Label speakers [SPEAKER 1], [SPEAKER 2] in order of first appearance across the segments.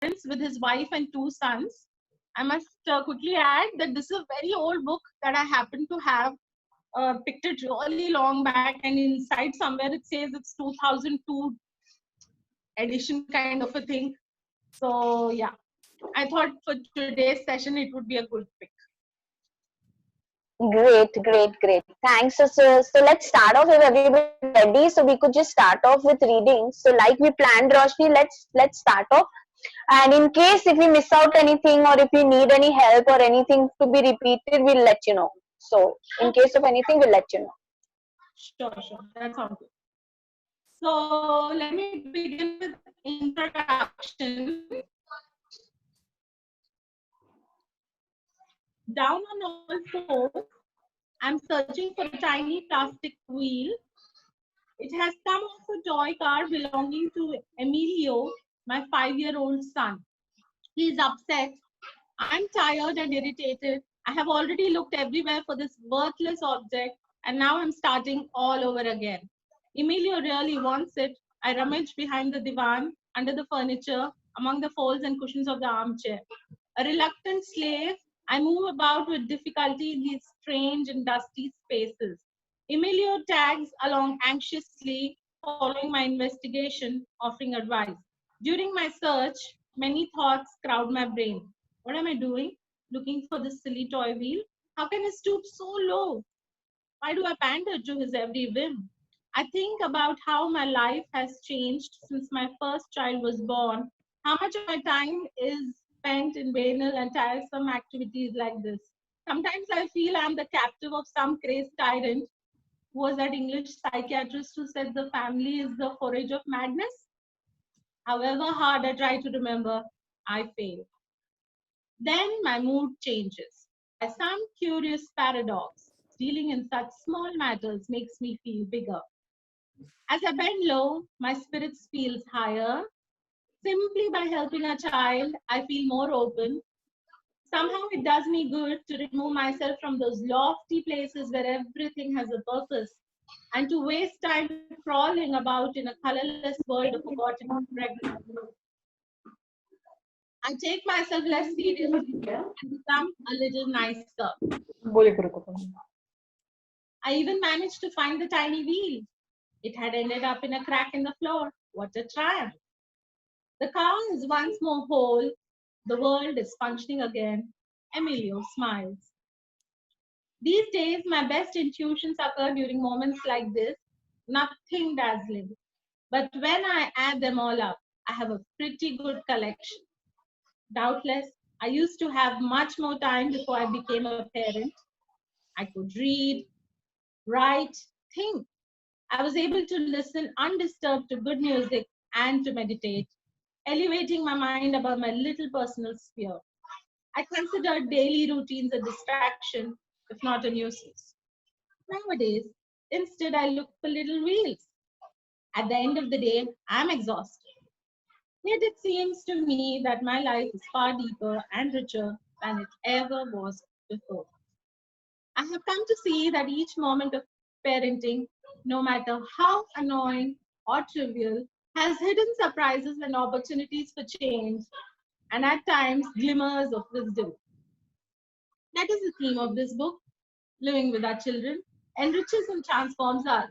[SPEAKER 1] with his wife and 2 sons. I must quickly add that this is a very old book that I happen to have picked it really long back, and inside somewhere it says it's 2002 edition kind of a thing. So yeah, I thought for today's session it would be a good pick.
[SPEAKER 2] Great, great, great. Thanks. So let's start off if everybody ready. So we could just start off with reading. So like we planned, Roshni, let's start off. And in case if we miss out anything or if we need any help or anything to be repeated, we'll let you know. So in case of anything, we'll let you know.
[SPEAKER 1] Sure, that sounds good. So let me begin with introduction. Down on all fours, I'm searching for a tiny plastic wheel. It has come off a toy car belonging to Emilio, my 5-year-old son. He's upset. I'm tired and irritated. I have already looked everywhere for this worthless object, and now I'm starting all over again. Emilio really wants it. I rummage behind the divan, under the furniture, among the folds and cushions of the armchair. A reluctant slave, I move about with difficulty in these strange and dusty spaces. Emilio tags along anxiously, following my investigation, offering advice. During my search, many thoughts crowd my brain. What am I doing? Looking for this silly toy wheel? How can he stoop so low? Why do I pander to his every whim? I think about how my life has changed since my first child was born, how much of my time is spent in banal and tiresome activities like this. Sometimes I feel I'm the captive of some crazed tyrant. Who was that English psychiatrist who said the family is the forage of madness? However hard I try to remember, I fail. Then my mood changes. By some curious paradox, dealing in such small matters makes me feel bigger. As I bend low, my spirits feels higher. Simply by helping a child, I feel more open. Somehow it does me good to remove myself from those lofty places where everything has a purpose and to waste time crawling about in a colorless world of forgotten fragments. I take myself less seriously and become a little nicer. I even managed to find the tiny wheel. It had ended up in a crack in the floor. What a triumph! The car is once more whole. The world is functioning again. Emilio smiles. These days, my best intuitions occur during moments like this. Nothing dazzling. But when I add them all up, I have a pretty good collection. Doubtless, I used to have much more time before I became a parent. I could read, write, think. I was able to listen undisturbed to good music and to meditate, elevating my mind above my little personal sphere. I considered daily routines a distraction, if not a nuisance. Nowadays, instead, I look for little wheels. At the end of the day, I'm exhausted. Yet it seems to me that my life is far deeper and richer than it ever was before. I have come to see that each moment of parenting, no matter how annoying or trivial, has hidden surprises and opportunities for change, and at times glimmers of wisdom. That is the theme of this book, Living with Our Children, enriches and transforms us.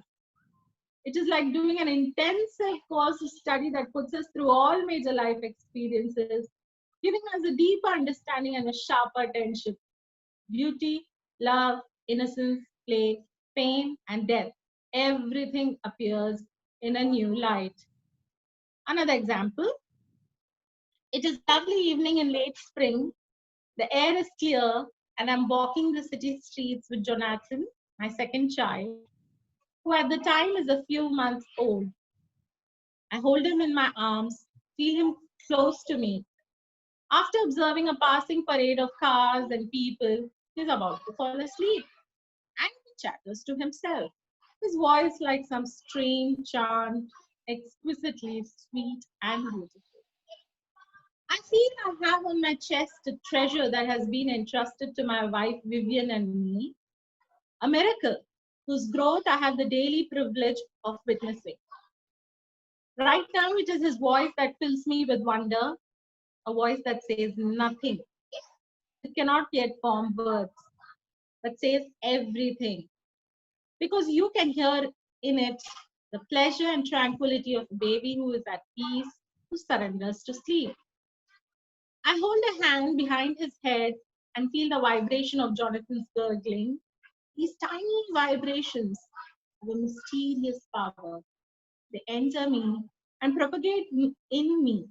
[SPEAKER 1] It is like doing an intensive course of study that puts us through all major life experiences, giving us a deeper understanding and a sharper attention. Beauty, love, innocence, play, pain, and death. Everything appears in a new light. Another example, it is a lovely evening in late spring. The air is clear, and I'm walking the city streets with Jonathan, my second child, who at the time is a few months old. I hold him in my arms, feel him close to me. After observing a passing parade of cars and people, he's about to fall asleep and he chatters to himself. His voice like some strange chant, exquisitely sweet and beautiful. I feel I have on my chest a treasure that has been entrusted to my wife Vivian and me, a miracle whose growth I have the daily privilege of witnessing. Right now, it is his voice that fills me with wonder. a voice that says nothing. It cannot yet form words, but says everything. Because you can hear in it the pleasure and tranquility of a baby who is at peace, who surrenders to sleep. I hold a hand behind his head and feel the vibration of Jonathan's gurgling. These tiny vibrations have a mysterious power. They enter me and propagate in me.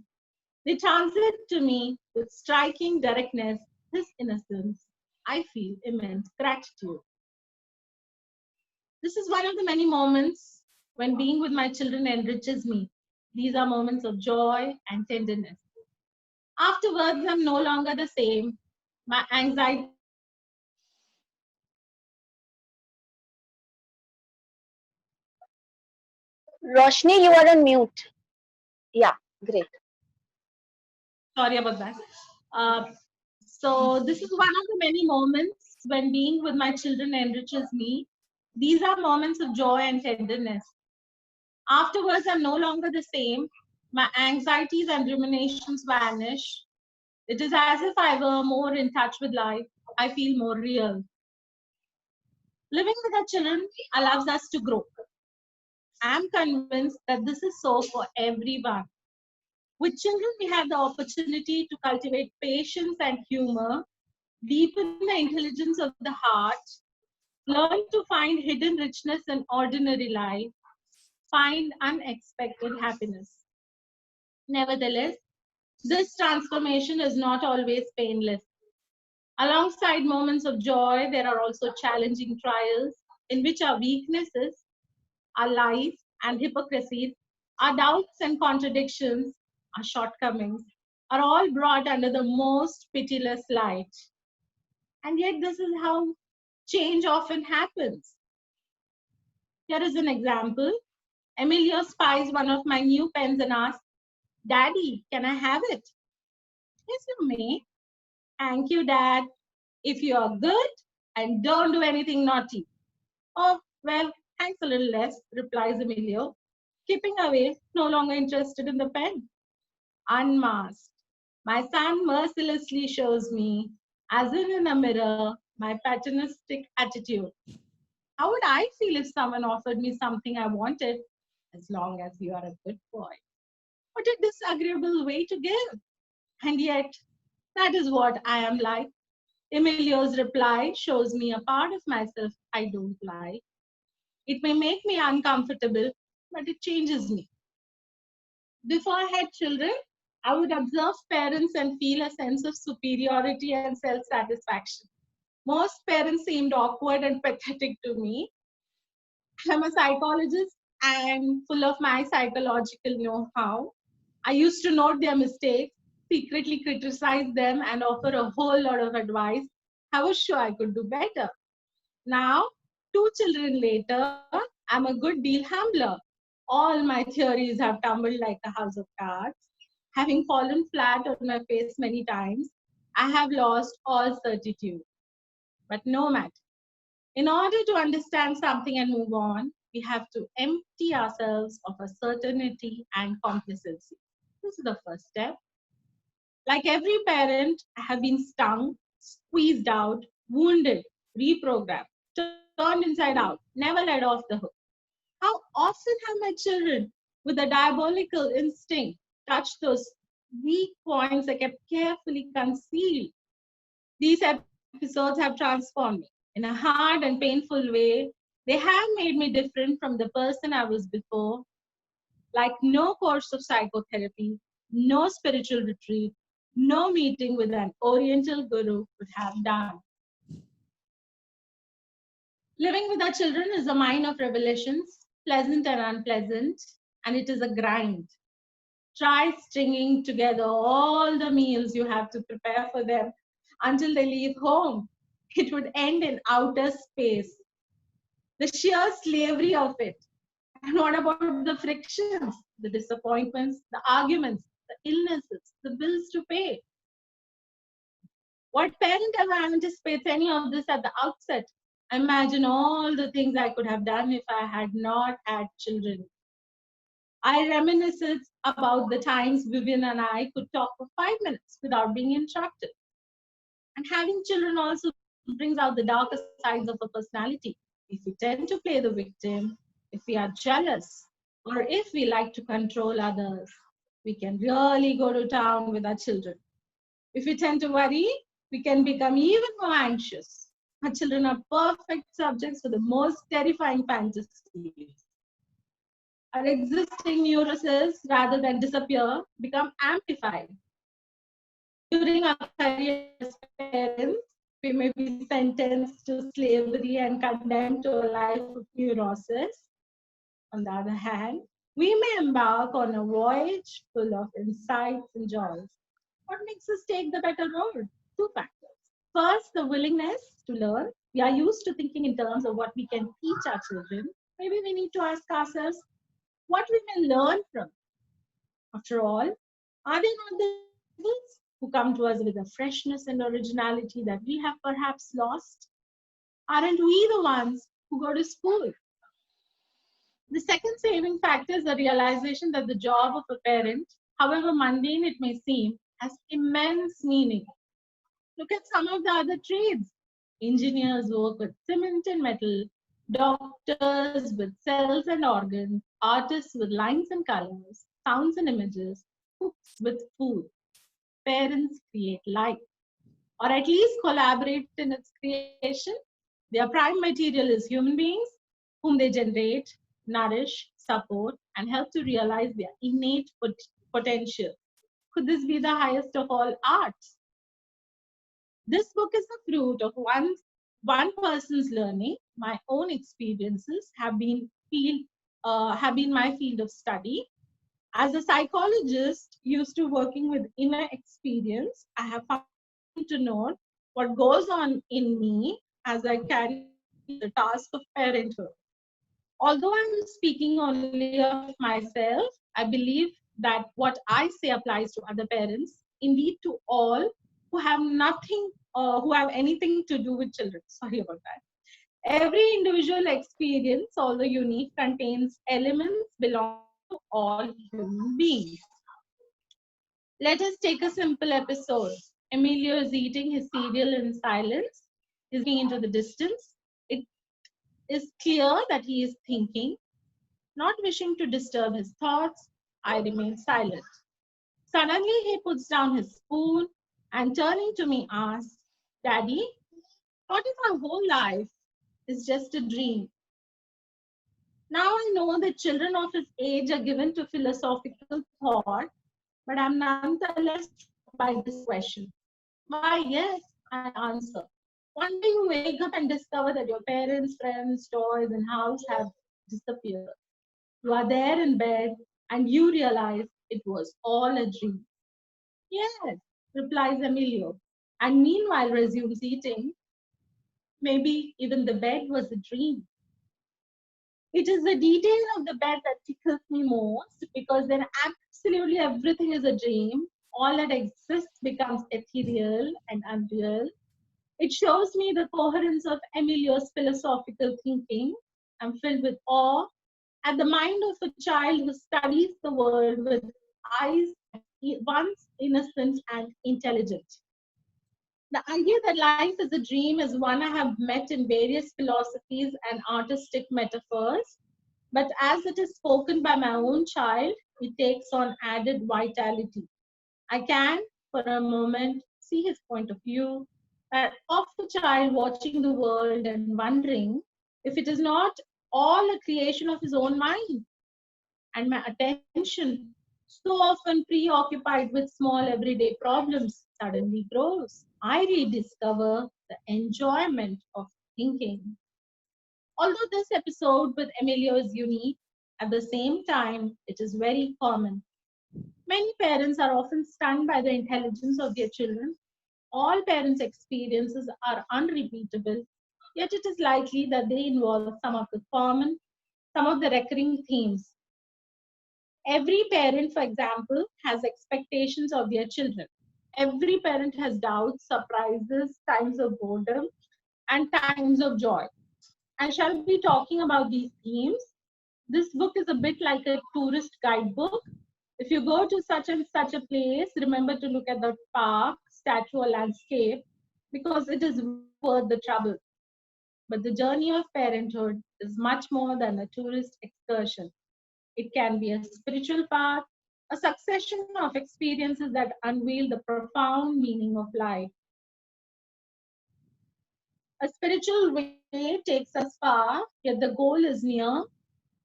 [SPEAKER 1] They transit to me with striking directness, his innocence. I feel immense gratitude. This is one of the many moments when being with my children enriches me. These are moments of joy and tenderness. Afterwards, I'm no longer the same. My anxieties and ruminations vanish. I feel more real.
[SPEAKER 2] Roshni, you are on mute. Yeah, great.
[SPEAKER 1] Sorry about that. Uh, so this is one of the many moments when being with my children enriches me. These are moments of joy and tenderness. Afterwards, I'm no longer the same. My anxieties and ruminations vanish. It is as if I were more in touch with life. I feel more real. Living with our children allows us to grow. I'm convinced that this is so for everyone. With children, we have the opportunity to cultivate patience and humor, deepen the intelligence of the heart, learn to find hidden richness in ordinary life, find unexpected happiness. Nevertheless, this transformation is not always painless. Alongside moments of joy, there are also challenging trials in which our weaknesses, our lies and hypocrisies, our doubts and contradictions, our shortcomings are all brought under the most pitiless light. And yet, this is how change often happens. Here is an example. Emilio spies one of my new pens and asks, Daddy, can I have it? Yes, you may. Thank you, Dad. If you are good and don't do anything naughty. Oh, well, thanks a little less, replies Emilio, keeping away, no longer interested in the pen. Unmasked. My son mercilessly shows me, as in a mirror, my paternalistic attitude. How would I feel if someone offered me something I wanted, as long as you are a good boy? What a disagreeable way to give. And yet, that is what I am like. Emilio's reply shows me a part of myself I don't like. It may make me uncomfortable, but it changes me. Before I had children, I would observe parents and feel a sense of superiority and self satisfaction. Most parents seemed awkward and pathetic to me. I'm a psychologist and full of my psychological know how. I used to note their mistakes, secretly criticize them, and offer a whole lot of advice. I was sure I could do better. Now, 2 children later, I'm a good deal humbler. All my theories have tumbled like a house of cards. Having fallen flat on my face many times, I have lost all certitude. But no matter. In order to understand something and move on, we have to empty ourselves of a certainty and complacency. This is the first step. Like every parent, I have been stung, squeezed out, wounded, reprogrammed, turned inside out, never let off the hook. How often have my children, with a diabolical instinct, touched those weak points I kept carefully concealed? These episodes have transformed me. In a hard and painful way, they have made me different from the person I was before, like no course of psychotherapy, no spiritual retreat, no meeting with an Oriental guru would have done. Living with our children is a mine of revelations, pleasant and unpleasant, and it is a grind. Try stringing together all the meals you have to prepare for them until they leave home. It would end in outer space. The sheer slavery of it. And what about the frictions, the disappointments, the arguments, the illnesses, the bills to pay? What parent ever anticipates any of this at the outset? Imagine all the things I could have done if I had not had children. I reminisce about the times Vivian and I could talk for 5 minutes without being interrupted. And having children also brings out the darker sides of a personality. If we tend to play the victim, if we are jealous, or if we like to control others, we can really go to town with our children. If we tend to worry, we can become even more anxious. Our children are perfect subjects for the most terrifying fantasies. Our existing neuroses, rather than disappear, become amplified. During our career as parents, we may be sentenced to slavery and condemned to a life of neurosis. On the other hand, we may embark on a voyage full of insights and joys. What makes us take the better road? Two factors. First, the willingness to learn. We are used to thinking in terms of what we can teach our children. Maybe we need to ask ourselves what we may learn from. After all, are they not the pupils who come to us with a freshness and originality that we have perhaps lost? Aren't we the ones who go to school? The second saving factor is the realization that the job of a parent, however mundane it may seem, has immense meaning. Look at some of the other trades. Engineers work with cement and metal, doctors with cells and organs, artists with lines and colors, sounds and images, cooks with food. Parents create life, or at least collaborate in its creation. Their prime material is human beings, whom they generate, nourish, support, and help to realize their innate potential. Could this be the highest of all arts? This book is the fruit of one person's learning. My own experiences have been my field of study. As a psychologist used to working with inner experience, I have found to know what goes on in me as I carry out the task of parenthood. Although I'm speaking only of myself, I believe that what I say applies to other parents, indeed to all who have nothing who have anything to do with children. Sorry about that. Every individual experience, although unique, contains elements belonging to all human beings. Let us take a simple episode. Emilio is eating his cereal in silence. He's looking into the distance. It is clear that he is thinking. Not wishing to disturb his thoughts, I remain silent. Suddenly, he puts down his spoon and turning to me asks, Daddy, what if our whole life is just a dream? Now I know that children of his age are given to philosophical thought, but I'm nonetheless struck by this question. Why, yes, I answer. One day you wake up and discover that your parents, friends, toys, and house have disappeared. You are there in bed and you realize it was all a dream. Yes, replies Emilio, and meanwhile resumes eating. Maybe even the bed was a dream. It is the detail of the bed that tickles me most because then absolutely everything is a dream. All that exists becomes ethereal and unreal. It shows me the coherence of Emilio's philosophical thinking. I'm filled with awe at the mind of a child who studies the world with eyes once innocent and intelligent. The idea that life is a dream is one I have met in various philosophies and artistic metaphors, but as it is spoken by my own child, it takes on added vitality. I can, for a moment, see his point of view, that of the child watching the world and wondering if it is not all a creation of his own mind. And my attention, so often preoccupied with small everyday problems, suddenly grows. I rediscover the enjoyment of thinking. Although this episode with Emilio is unique, at the same time, it is very common. Many parents are often stunned by the intelligence of their children. All parents' experiences are unrepeatable, yet it is likely that they involve some of the recurring themes. Every parent, for example, has expectations of their children. Every parent has doubts, surprises, times of boredom, and times of joy. I shall be talking about these themes. This book is a bit like a tourist guidebook. If you go to such and such a place, remember to look at the park, statue, or landscape because it is worth the trouble. But the journey of parenthood is much more than a tourist excursion. It can be a spiritual path, a succession of experiences that unveil the profound meaning of life. A spiritual way takes us far, yet the goal is near.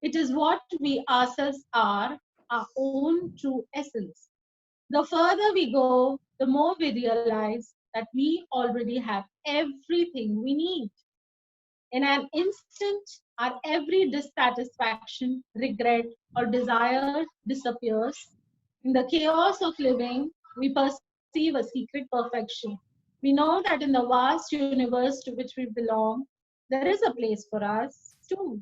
[SPEAKER 1] It is what we ourselves are, our own true essence. The further we go, the more we realize that we already have everything we need. In an instant, our every dissatisfaction, regret, or desire disappears. In the chaos of living, we perceive a secret perfection. We know that in the vast universe to which we belong, there is a place for us too.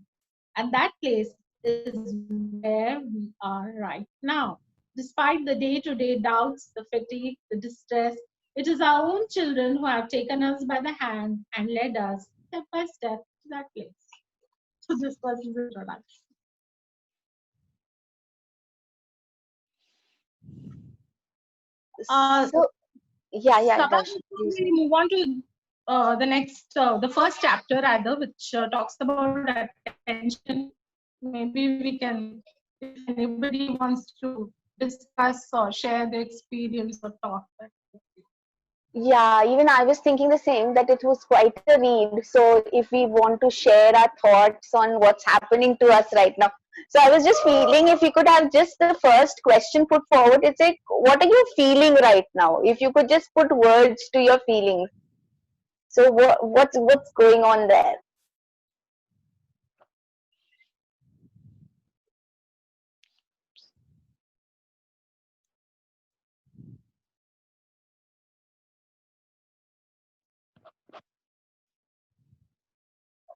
[SPEAKER 1] And that place is where we are right now. Despite the day to day doubts, the fatigue, the distress, it is our own children who have taken us by the hand and led us step by step to that place. So, this was his introduction.
[SPEAKER 2] So yeah,
[SPEAKER 1] Sabha,
[SPEAKER 2] Darshni,
[SPEAKER 1] before
[SPEAKER 2] please.
[SPEAKER 1] we move on to the first chapter rather, which talks about attention, maybe we can, if anybody wants to discuss or share their experience or talk.
[SPEAKER 2] Yeah, even I was thinking the same that it was quite a read. So if we want to share our thoughts on what's happening to us right now. So I was just feeling if we could have just the first question put forward, it's like, what are you feeling right now? If you could just put words to your feelings. So what's going on there?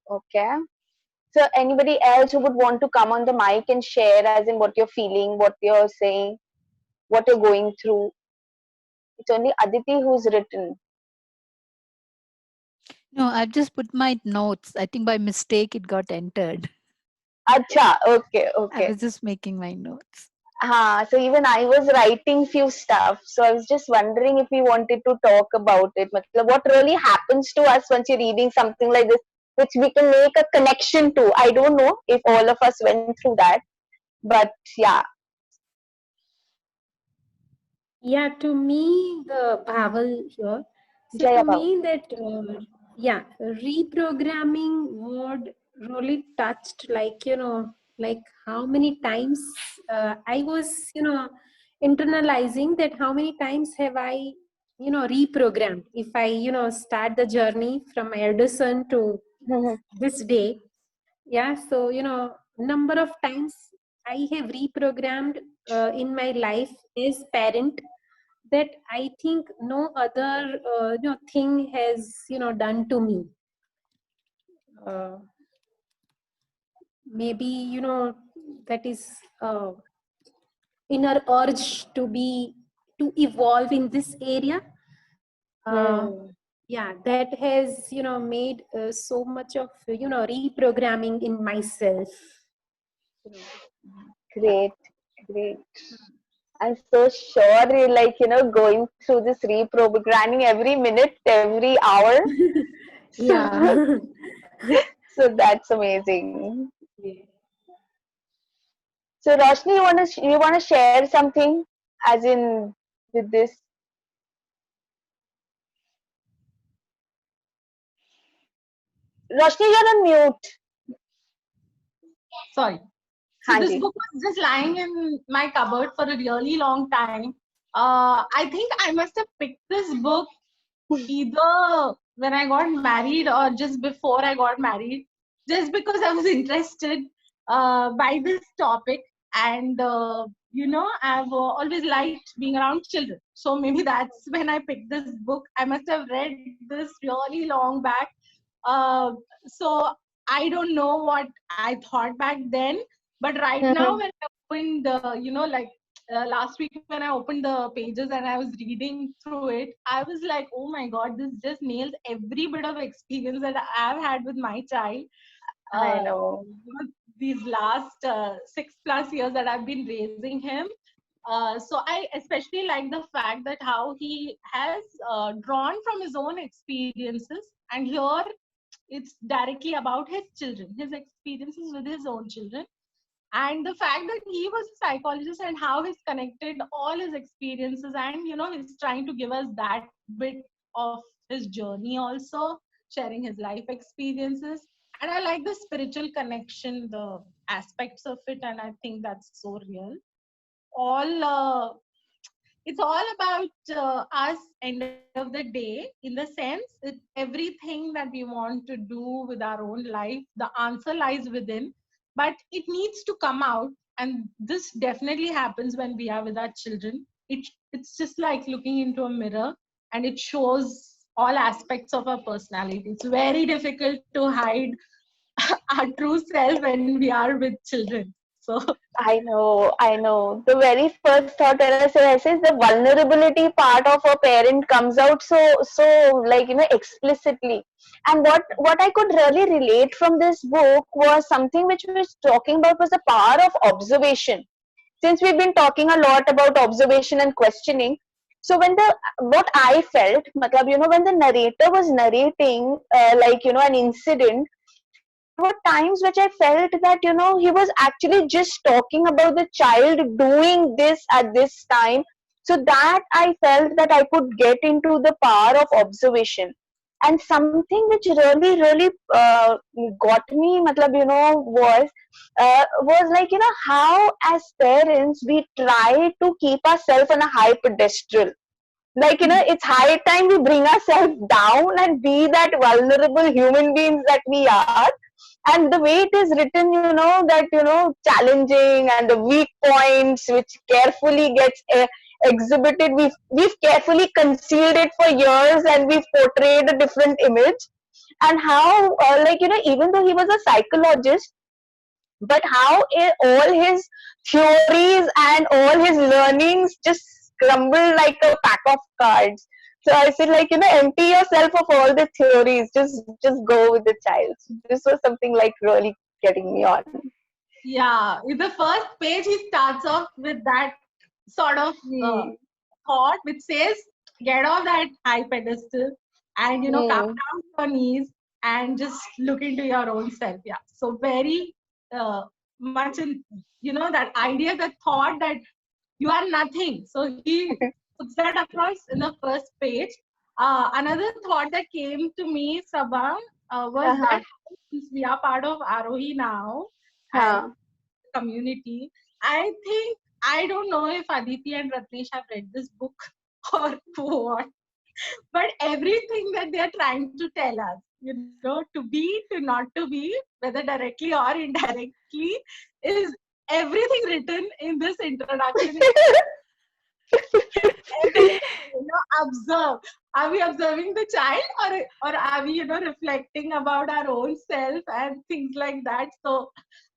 [SPEAKER 2] Okay. So anybody else who would want to come on the mic and share as in what you're feeling, what you're saying, what you're going through. It's only Aditi who's written.
[SPEAKER 3] No, I've just put my notes. I think by mistake it got entered.
[SPEAKER 2] Acha, okay,
[SPEAKER 3] I
[SPEAKER 2] okay.
[SPEAKER 3] was just making my notes.
[SPEAKER 2] So even I was writing few stuff. So I was just wondering if we wanted to talk about it. Matlab, what really happens to us once you're reading something like this, which we can make a connection to. I don't know if all of us went through that, but yeah.
[SPEAKER 4] Yeah, to me, the Bhaval here. So
[SPEAKER 2] Jaya
[SPEAKER 4] to
[SPEAKER 2] Bhav.
[SPEAKER 4] me, that reprogramming word really touched, like like how many times I was internalizing that how many times have I reprogrammed. If I start the journey from my elder son to this day, yeah. So number of times I have reprogrammed in my life as parent that I think no other thing has done to me. Uh, maybe that is inner urge to evolve in this area. Yeah, that has made so much of reprogramming in myself.
[SPEAKER 2] Great, great. I'm so sure you're like, going through this reprogramming every minute, every hour.
[SPEAKER 4] Yeah.
[SPEAKER 2] So that's amazing. So Roshni, you wanna share something as in with this? Roshni, you're on mute.
[SPEAKER 1] Sorry. So this
[SPEAKER 2] Hanji.
[SPEAKER 1] book was just lying in my cupboard for a really long time. I think I must have picked this book either when I got married or just before I got married, just because I was interested by this topic. And, I've always liked being around children. So maybe that's when I picked this book. I must have read this really long back. So I don't know what I thought back then. But right now, when I opened, last week when I opened the pages and I was reading through it, I was like, oh my God, this just nails every bit of experience that I've had with my child.
[SPEAKER 2] I know.
[SPEAKER 1] these last 6+ years that I've been raising him. So I especially like the fact that how he has drawn from his own experiences, and here it's directly about his children, his experiences with his own children, and the fact that he was a psychologist and how he's connected all his experiences, and he's trying to give us that bit of his journey also, sharing his life experiences. And I like the spiritual connection, the aspects of it, and I think that's so real. All it's all about us end of the day, in the sense everything that we want to do with our own life, the answer lies within, but it needs to come out. And this definitely happens when we are with our children. It's just like looking into a mirror, and it shows all aspects of our personality. It's very difficult to hide our true self when we are with children. So
[SPEAKER 2] I know, I know. The very first thought when I say is the vulnerability part of a parent comes out so like explicitly. And what I could really relate from this book was something which we was talking about was the power of observation. Since we've been talking a lot about observation and questioning, so when the what I felt, matlab, when the narrator was narrating an incident, there were times which I felt that he was actually just talking about the child doing this at this time, so that I felt that I could get into the power of observation. And something which really got me, matlab, was like how as parents we try to keep ourselves on a high pedestal. Like it's high time we bring ourselves down and be that vulnerable human beings that we are. And the way it is written, that challenging and the weak points which carefully gets exhibited, we've carefully concealed it for years, and we've portrayed a different image. And how even though he was a psychologist, but how all his theories and all his learnings just crumble like a pack of cards. So I said, like, empty yourself of all the theories. Just go with the child. This was something like really getting me on.
[SPEAKER 1] yeah, in the first page, he starts off with that sort of thought which says, get off that high pedestal and, come
[SPEAKER 2] Hmm.
[SPEAKER 1] down to your knees and just look into your own self. Yeah. So very much in, that idea, the thought that you are nothing. So he puts that across in the first page. Another thought that came to me, Sabang, was
[SPEAKER 2] Uh-huh.
[SPEAKER 1] that since we are part of Arohi now and
[SPEAKER 2] Huh.
[SPEAKER 1] community, I think, I don't know if Aditi and Ratnesh have read this book or what, but everything that they're trying to tell us, to be, to not to be, whether directly or indirectly, is everything written in this introduction. Everything, observe. Are we observing the child, or are we, reflecting about our own self and things like that? So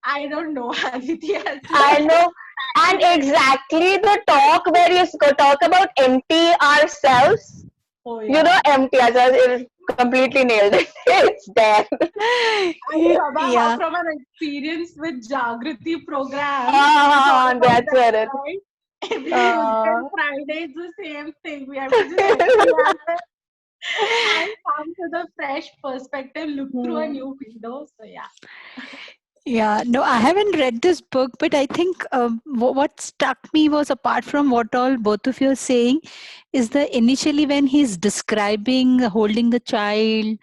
[SPEAKER 1] I don't know. Aditi has
[SPEAKER 2] I know. And
[SPEAKER 1] to.
[SPEAKER 2] exactly the talk where you talk about empty ourselves.
[SPEAKER 1] Oh yeah.
[SPEAKER 2] Empty ourselves. It completely nailed it. It's there.
[SPEAKER 1] And Sabha,
[SPEAKER 3] Yeah.
[SPEAKER 1] from our experience with Jagriti program, it's all
[SPEAKER 2] Ah,
[SPEAKER 1] about
[SPEAKER 2] that's
[SPEAKER 1] that,
[SPEAKER 2] where it.
[SPEAKER 1] right? Every Tuesday and
[SPEAKER 2] Uh,
[SPEAKER 1] Friday, it's the same thing. We have to just empty ourselves and come to the fresh perspective, look through a
[SPEAKER 2] hmm.
[SPEAKER 1] new window. So yeah.
[SPEAKER 3] Yeah, no, I haven't read this book, but I think what struck me was, apart from what all both of you are saying, is the initially when he's describing holding the child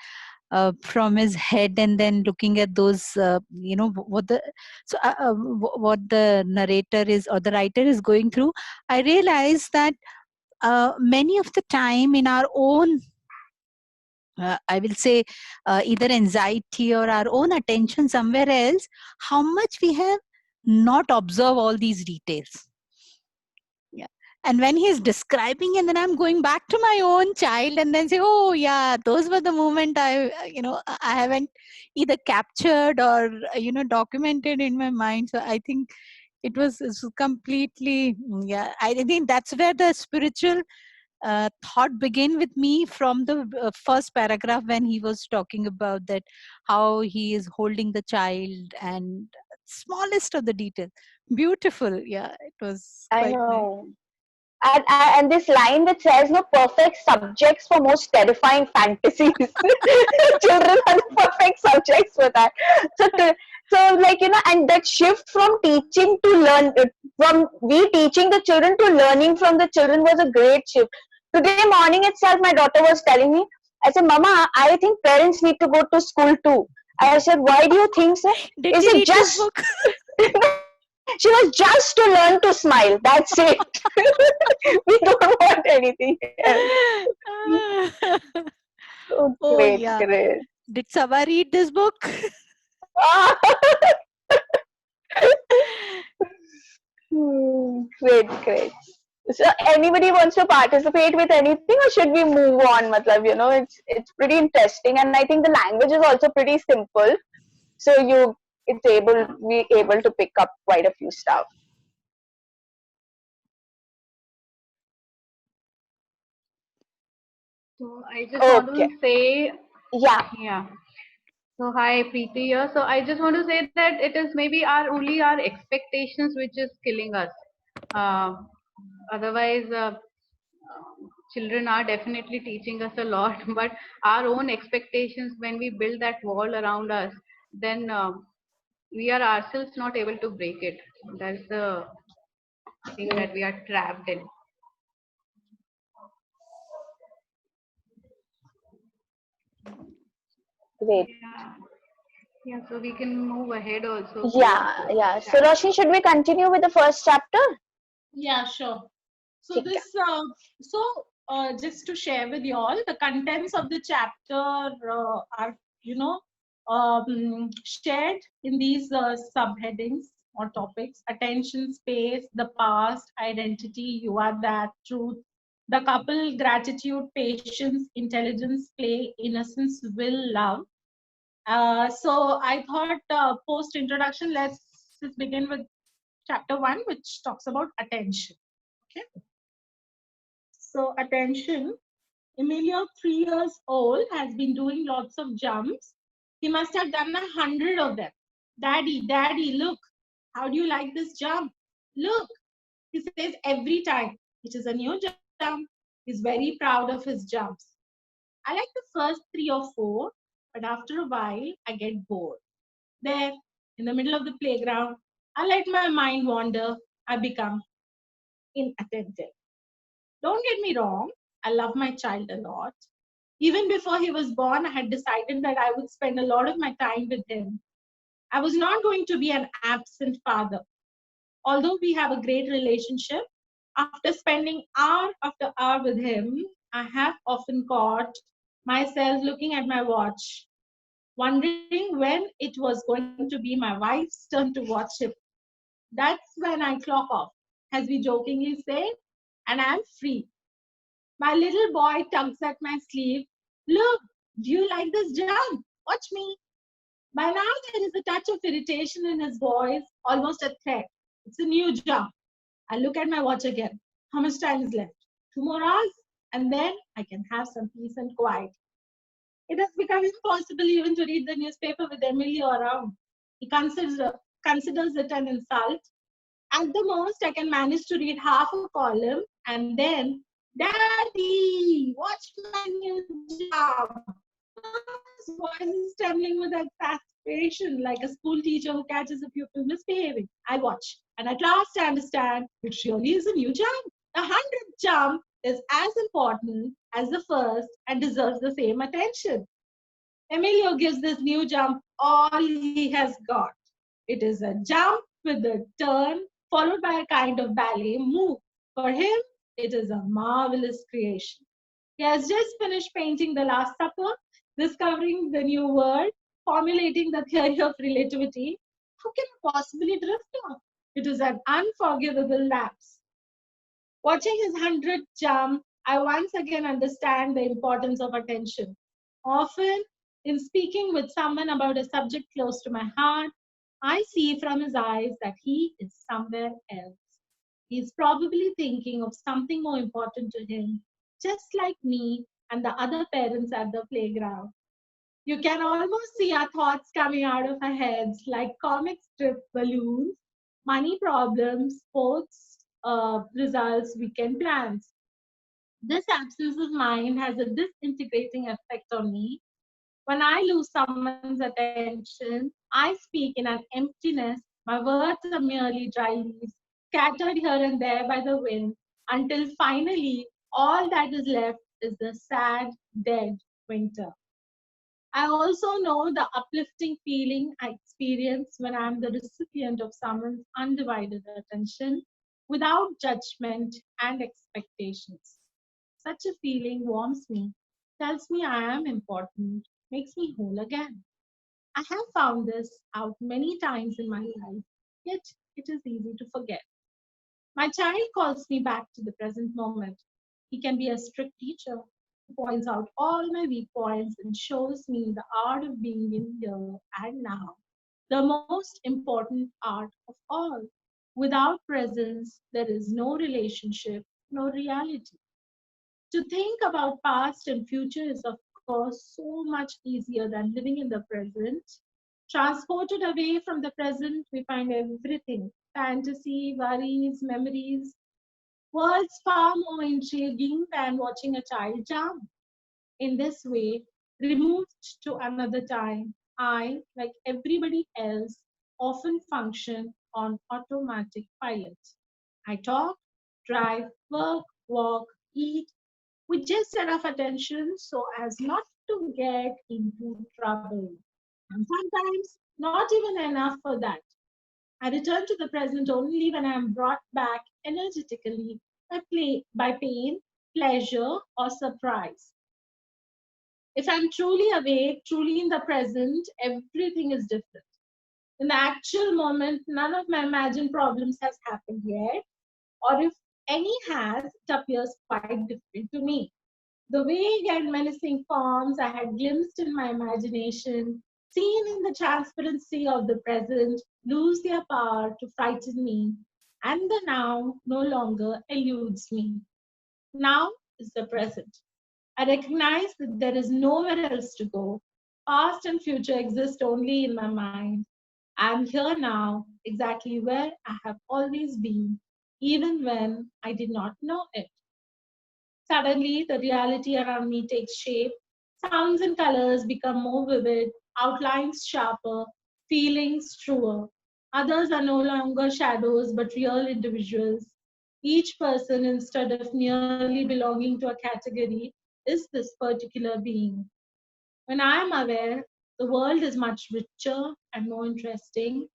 [SPEAKER 3] from his head and then looking at those, what the what the narrator is or the writer is going through. I realized that many of the time in our own I will say either anxiety or our own attention somewhere else, how much we have not observed all these details. Yeah. And when he's describing, and then I'm going back to my own child and then say, oh yeah, those were the moment I haven't either captured or, documented in my mind. So I think it's completely, yeah, I think that's where the spiritual thought began with me, from the first paragraph when he was talking about that, how he is holding the child and smallest of the details. Beautiful. Yeah, it was
[SPEAKER 2] I
[SPEAKER 3] quite nice.
[SPEAKER 2] know. And this line that says, no, perfect subjects for most terrifying fantasies. Children are the perfect subjects for that. So, so like, and that shift from teaching to learn, from we teaching the children to learning from the children was a great shift. Today morning itself, my daughter was telling me, I said, Mama, I think parents need to go to school too. I said, why do you think so?
[SPEAKER 3] Did
[SPEAKER 2] Is
[SPEAKER 3] she
[SPEAKER 2] it
[SPEAKER 3] read this
[SPEAKER 2] just
[SPEAKER 3] book?
[SPEAKER 2] she was just to learn to smile. That's it. We don't want anything else. Oh,
[SPEAKER 3] Oh,
[SPEAKER 2] great,
[SPEAKER 3] yeah.
[SPEAKER 2] great.
[SPEAKER 3] Did Saba read this book?
[SPEAKER 2] Ah, great, great. So, anybody wants to participate with anything, or should we move on? Matlab, it's pretty interesting, and I think the language is also pretty simple. So we able to pick up quite a few stuff.
[SPEAKER 5] So I just want
[SPEAKER 2] Okay.
[SPEAKER 5] to say,
[SPEAKER 2] Yeah.
[SPEAKER 5] yeah. So hi Preeti here. So I just want to say that it is maybe our expectations which is killing us. Uh, Otherwise, children are definitely teaching us a lot, but our own expectations when we build that wall around us, then we are ourselves not able to break it. That's the thing that we are trapped in.
[SPEAKER 2] Great.
[SPEAKER 5] Yeah. Yeah, so we can move ahead also to
[SPEAKER 2] Yeah, yeah. So,
[SPEAKER 5] chat.
[SPEAKER 2] Roshni, should we continue with the first chapter?
[SPEAKER 1] Yeah, sure. So
[SPEAKER 2] ठीक है.
[SPEAKER 1] this, just to share with you all, the contents of the chapter are, shared in these subheadings or topics: attention, space, the past, identity, you are that, truth, the couple, gratitude, patience, intelligence, play, innocence, will, love. So I thought, post introduction, let's just begin with chapter 1, which talks about attention. Okay. So attention, Emilio, 3 years old, has been doing lots of jumps. He must have done 100 of them. Daddy, Daddy, look. How do you like this jump? Look. He says every time. It is a new jump. He's very proud of his jumps. I like the first 3 or 4, but after a while, I get bored. There, in the middle of the playground, I let my mind wander. I become inattentive. Don't get me wrong, I love my child a lot. Even before he was born, I had decided that I would spend a lot of my time with him. I was not going to be an absent father. Although we have a great relationship, after spending hour after hour with him, I have often caught myself looking at my watch, wondering when it was going to be my wife's turn to watch him. That's when I clock off, as we jokingly say, and I'm free. My little boy tugs at my sleeve. Look, do you like this jump? Watch me. By now, there is a touch of irritation in his voice, almost a threat. It's a new jump. I look at my watch again. How much time is left? 2 more hours? And then I can have some peace and quiet. It has become impossible even to read the newspaper with Emilio around. He considers it an insult. At the most, I can manage to read half a column and then, Daddy, watch my new job. His voice is trembling with exasperation, like a school teacher who catches a pupil misbehaving. I watch, and at last I understand it really is a new jump. The 100th jump is as important as the first and deserves the same attention. Emilio gives this new jump all he has got. It is a jump with a turn followed by a kind of ballet move. For him, it is a marvelous creation. He has just finished painting The Last Supper, discovering the new world, formulating the theory of relativity. How can he possibly drift off? It is an unforgivable lapse. Watching his 100th jump, I once again understand the importance of attention. Often, in speaking with someone about a subject close to my heart, I see from his eyes that he is somewhere else. He's probably thinking of something more important to him, just like me and the other parents at the playground. You can almost see our thoughts coming out of our heads like comic strip balloons, money problems, sports results, weekend plans. This absence of mind has a disintegrating effect on me. When I lose someone's attention, I speak in an emptiness. My words are merely dry leaves, scattered here and there by the wind, until finally all that is left is the sad, dead winter. I also know the uplifting feeling I experience when I'm the recipient of someone's undivided attention without judgment and expectations. Such a feeling warms me, tells me I am important, makes me whole again. I have found this out many times in my life, yet it is easy to forget. My child calls me back to the present moment. He can be a strict teacher who points out all my weak points and shows me the art of being in here and now, the most important art of all. Without presence, there is no relationship, no reality. To think about past and future is, of course, so much easier than living in the present. Transported away from the present, we find everything fantasy, worries, memories, worlds far more intriguing than watching a child jump. In this way, removed to another time, I, like everybody else, often function on automatic pilot. I talk, drive, work, walk, eat with just enough attention so as not to get into trouble. And sometimes not even enough for that. I return to the present only when I am brought back energetically by pain, pleasure, or surprise. If I'm truly awake, truly in the present, everything is different. In the actual moment, none of my imagined problems has happened yet, or if any has, it appears quite different to me. The vague and menacing forms I had glimpsed in my imagination, seen in the transparency of the present, lose their power to frighten me, and the now no longer eludes me. Now is the present. I recognize that there is nowhere else to go. Past and future exist only in my mind. I am here now, exactly where I have always been, even when I did not know it. Suddenly, the reality around me takes shape. Sounds and colors become more vivid, outlines sharper, feelings truer. Others are no longer shadows but real individuals. Each person, instead of merely belonging to a category, is this particular being. When I am aware, the world is much richer and more interesting.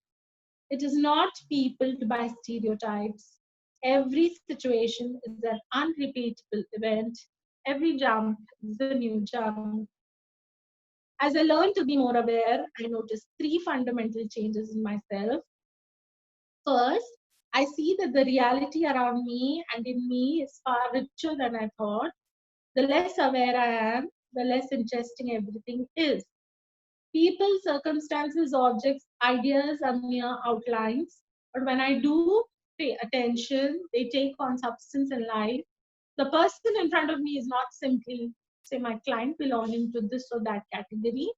[SPEAKER 1] It is not peopled by stereotypes. Every situation is an unrepeatable event. Every jump is a new jump. As I learn to be more aware, I notice three fundamental changes in myself. First, I see that the reality around me and in me is far richer than I thought. The less aware I am, the less interesting everything is. People, circumstances, objects, ideas are mere outlines, but when I do pay attention, they take on substance and life. The person in front of me is not simply, say, my client belonging to this or that category.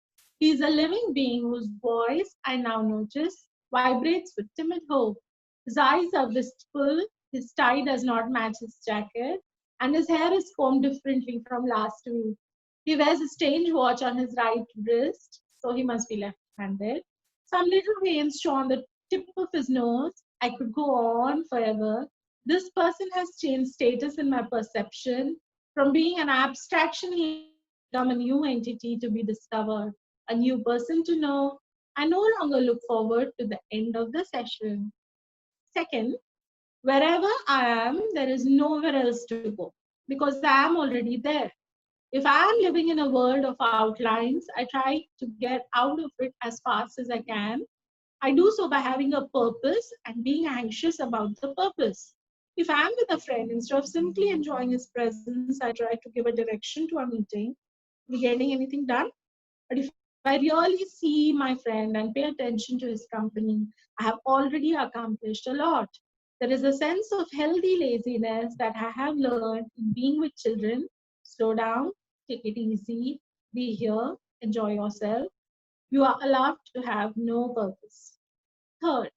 [SPEAKER 1] He is a living being whose voice I now notice vibrates with timid hope. His eyes are wistful, his tie does not match his jacket, and his hair is combed differently from last week. He wears a strange watch on his right wrist, so he must be left-handed. Some little veins show on the tip of his nose. I could go on forever. This person has changed status in my perception. From being an abstraction, he has become a new entity to be discovered, a new person to know. I no longer look forward to the end of the session. Second, wherever I am, there is nowhere else to go because I am already there. If I am living in a world of outlines, I try to get out of it as fast as I can. I do so by having a purpose and being anxious about the purpose. If I am with a friend, instead of simply enjoying his presence, I try to give a direction to a meeting. Are we getting anything done? But if I really see my friend and pay attention to his company, I have already accomplished a lot. There is a sense of healthy laziness that I have learned in being with children. Slow down, take it easy, be here, enjoy yourself. You are allowed to have no purpose. Third,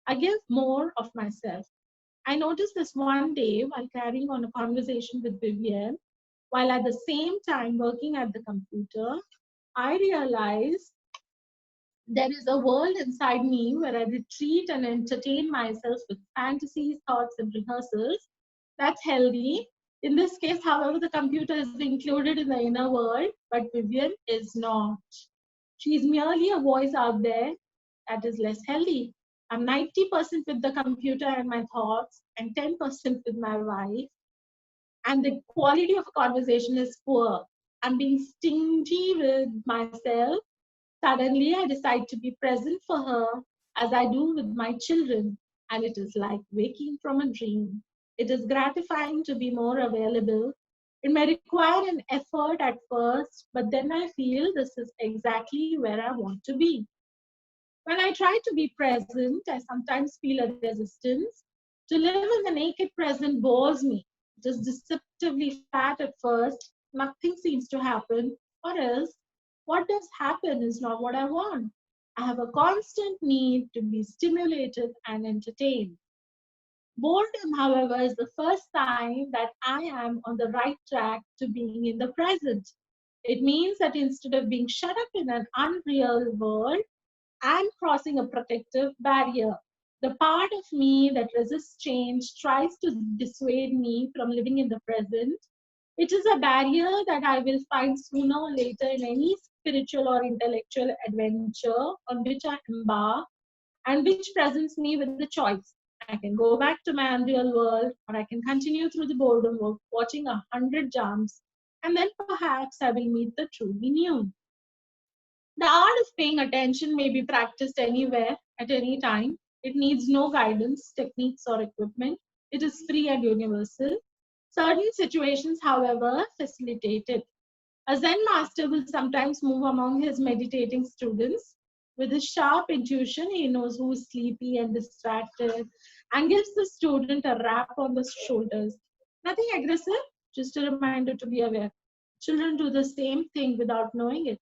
[SPEAKER 1] I give more of myself. I noticed this one day while carrying on a conversation with Vivian, while at the same time working at the computer, I realized there is a world inside me where I retreat and entertain myself with fantasies, thoughts, and rehearsals. That's healthy. In this case, however, the computer is included in the inner world, but Vivian is not. She's merely a voice out there that is less healthy. I'm 90% with the computer and my thoughts, and 10% with my wife. And the quality of a conversation is poor. I'm being stingy with myself. Suddenly, I decide to be present for her as I do with my children, and it is like waking from a dream. It is gratifying to be more available. It may require an effort at first, but then I feel this is exactly where I want to be. When I try to be present, I sometimes feel a resistance. To live in the naked present bores me. It is deceptively flat at first. Nothing seems to happen, or else what does happen is not what I want. I have a constant need to be stimulated and entertained. Boredom, however, is the first sign that I am on the right track to being in the present. It means that instead of being shut up in an unreal world, I'm crossing a protective barrier. The part of me that resists change tries to dissuade me from living in the present. It is a barrier that I will find sooner or later in any spiritual or intellectual adventure on which I embark, and which presents me with the choice. I can go back to my unreal world, or I can continue through the boredom of watching 100 jumps, and then perhaps I will meet the truly new. The art of paying attention may be practiced anywhere, at any time. It needs no guidance, techniques, or equipment. It is free and universal. Certain situations, however, facilitate it. A Zen master will sometimes move among his meditating students. With his sharp intuition, he knows who is sleepy and distracted and gives the student a rap on the shoulders. Nothing aggressive, just a reminder to be aware. Children do the same thing without knowing it.